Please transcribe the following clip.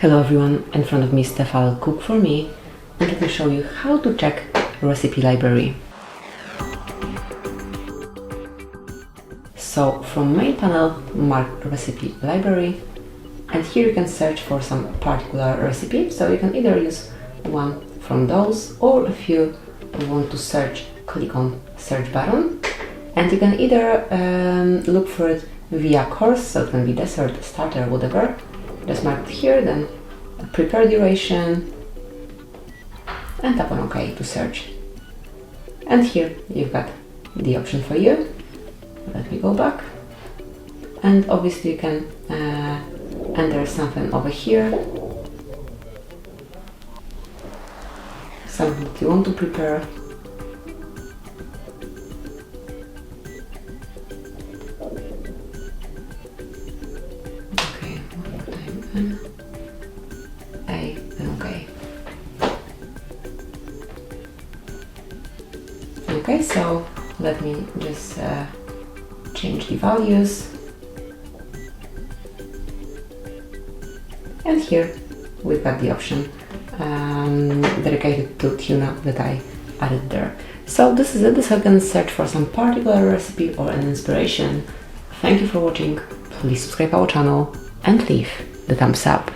Hello everyone, in front of me is Tefal Cook4me, and let me show you how to check recipe library. So from main panel, mark recipe library, and here you can search for some particular recipe. So you can either use one from those, or if you want to search, click on search button, and you can either look for it via course, so it can be dessert, starter, whatever. Just mark it here, then prepare duration, and tap on OK to search. And here you've got the option for you. Let me go back, and obviously you can enter something over here, something that you want to prepare. Okay, one more time, N, A, and OK. Okay, so let me just change the values, and here we've got the option dedicated to tuna that I added there. So this is it. This I can search for some particular recipe or an inspiration. Thank you for watching. Please subscribe our channel and leave the thumbs up.